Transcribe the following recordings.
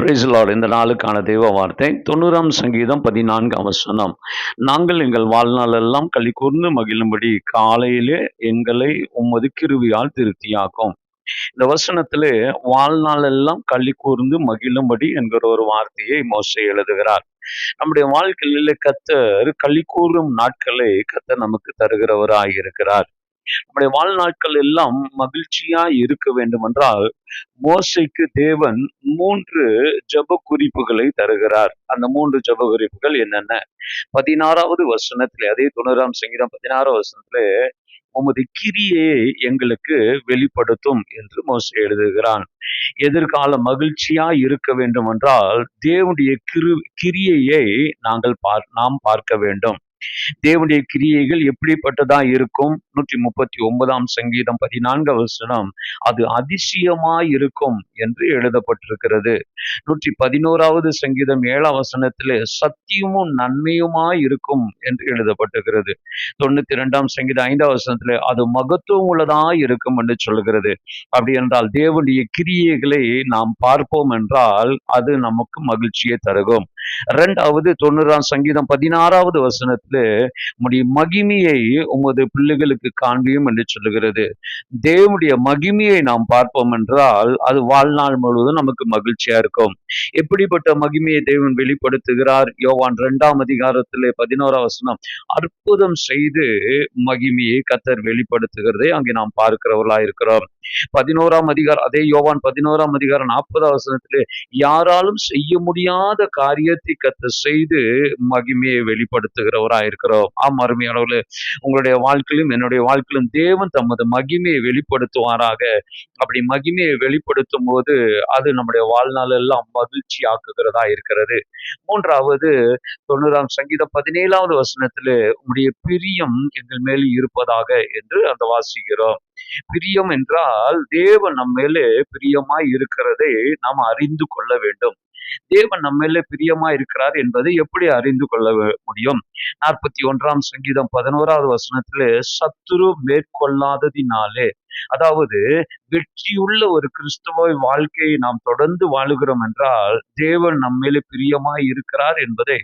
Price Lord. இந்த நாளுக்கான தெய்வ வார்த்தை 90ஆம் சங்கீதம் 14ஆம் வசனம். நாங்கள் எங்கள் வாழ்நாள் எல்லாம் களி கூர்ந்து மகிழும்படி காலையிலே எங்களை உமது கிருபையால் திருப்தியாக்கும். இந்த வசனத்திலே வாழ்நாள் எல்லாம் களி கூர்ந்து மகிழும்படி என்கிற ஒரு வார்த்தையை மோசே எழுதுகிறார். நம்முடைய வாழ்க்கையிலே கர்த்தர் களி கூறும் நாட்களை கர்த்தர் நமக்கு தருகிறவராய் இருக்கிறார். நம்முடைய வாழ்நாட்கள் எல்லாம் மகிழ்ச்சியா இருக்க வேண்டும் என்றால் மோசைக்கு தேவன் 3 ஜெப குறிப்புகளை தருகிறார். அந்த 3 ஜெப குறிப்புகள் என்னென்ன? 16வது வசனத்திலே, அதே 90ஆம் சங்கீதம் 16வது வசனத்திலே, உமது கிரியையை எங்களுக்கு வெளிப்படுத்தும் என்று மோசே எழுதுகிறான். எதிர்கால மகிழ்ச்சியா இருக்க வேண்டும் என்றால் தேவனுடைய கிரியையை நாம் பார்க்க வேண்டும். தேவனுடைய கிரியைகள் எப்படிப்பட்டதா இருக்கும்? 139ஆம் சங்கீதம் 14 வசனம், அது அதிசயமாய் இருக்கும் என்று எழுதப்பட்டிருக்கிறது. 111வது சங்கீதம் 7ஆம் வசனத்திலே சத்தியமும் நன்மையுமாய் இருக்கும் என்று எழுதப்பட்டிருக்கிறது. 92ஆம் சங்கீதம் 5ஆம் வசனத்திலே அது மகத்துவம் உள்ளதாய் இருக்கும் என்று சொல்கிறது. அப்படி என்றால் தேவனுடைய கிரியைகளை நாம் பார்ப்போம் என்றால் அது நமக்கு மகிழ்ச்சியை தருகும். 2வது 90ஆம் சங்கீதம் 16வது வசனத்திலே உம்முடைய மகிமையை உமது பிள்ளைகளுக்கு காண்பியும் என்று சொல்லுகிறது. தேவனுடைய மகிமையை நாம் பார்ப்போம் என்றால் அது வாழ்நாள் முழுவதும் நமக்கு மகிழ்ச்சியா இருக்கும். எப்படிப்பட்ட மகிமையை தேவன் வெளிப்படுத்துகிறார்? யோவான் 2ஆம் அதிகாரத்திலே 11ஆம் வசனம், அற்புதம் செய்து மகிமையை கர்த்தர் வெளிப்படுத்துகிறதை அங்கே நாம் பார்க்கிறவர்களா இருக்கிறோம். 11ஆம் அதிகாரம், அதே யோவான் 11ஆம் அதிகாரம் 40ஆம் வசனத்திலே யாராலும் செய்ய முடியாத காரியத்தை கர்த்தர் செய்து மகிமையை வெளிப்படுத்துகிறவரா இருக்கிறோம். ஆம் அருமையானவர்களே, உங்களுடைய வாழ்க்கையிலும் என்னுடைய வாழ்க்கையிலும் தேவன் தமது மகிமையை வெளிப்படுத்துவாராக. அப்படி மகிமையை வெளிப்படுத்தும் போது அது நம்முடைய வாழ்நாள் எல்லாம் மகிழ்ச்சி ஆக்குகிறதா இருக்கிறது. 3வது 90ஆம் சங்கீதம் 17வது வசனத்திலே உம்முடைய பிரியம் எங்கள் மேல் இருப்பதாக என்று அந்த வாசிக்கிறோம். பிரியம் என்றால் தேவன் நம்ம மேலே பிரியமாய் இருக்கிறதை நாம் அறிந்து கொள்ள வேண்டும். தேவன் நம்ம மேலே பிரியமா இருக்கிறார் என்பதை எப்படி அறிந்து கொள்ள முடியும்? 41ஆம் சங்கீதம் 11வது வசனத்திலே சத்துரு மேற்கொள்ளாததினாலே, அதாவது வெற்றியுள்ள ஒரு கிறிஸ்துவ வாழ்க்கையை நாம் தொடர்ந்து வாழுகிறோம் என்றால் தேவன் நம்ம மேலே பிரியமாய் இருக்கிறார் என்பதை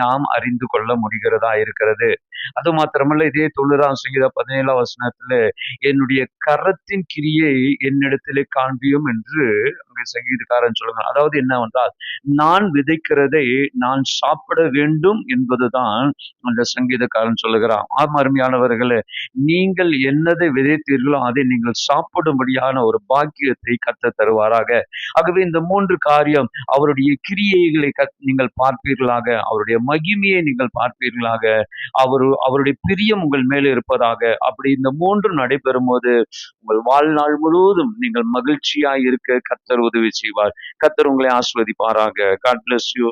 நாம் அறிந்து கொள்ள முடிகிறதா இருக்கிறது. அது மாத்திரமல்ல, இதே 90ஆம் சங்கீதம் 17ஆம் வசனத்திலே என்னுடைய கரத்தின் கிரியை என்னிடத்திலே காண்பியும் என்று அங்கே சங்கீதக்காரன் சொல்லுங்க. அதாவது என்னவென்றால் நான் விதைக்கிறதை நான் சாப்பிட வேண்டும் என்பதுதான் அந்த சங்கீதக்காரன் சொல்லுகிறான். ஆம் அருமையானவர்களே, நீங்கள் என்னதை விதைத்தீர்களோ அதை நீங்கள் சாப்பிடும்படியான ஒரு பாக்கியத்தை கர்த்தர் தருவாராக. ஆகவே இந்த 3 காரியம், அவருடைய கிரியைகளை நீங்கள் பார்ப்பீர்களாக, அவருடைய மகிமையை நீங்கள் பார்ப்பீர்களாக, அவருடைய பிரியம் உங்கள் மேலே இருப்பதாக. அப்படி இந்த 3 நடைபெறும் போது உங்கள் வாழ்நாள் முழுவதும் நீங்கள் மகிழ்ச்சியாய் இருக்க கர்த்தர் உதவி செய்வார். கர்த்தர் உங்களை ஆசீர்வதிப்பாராக. God bless you.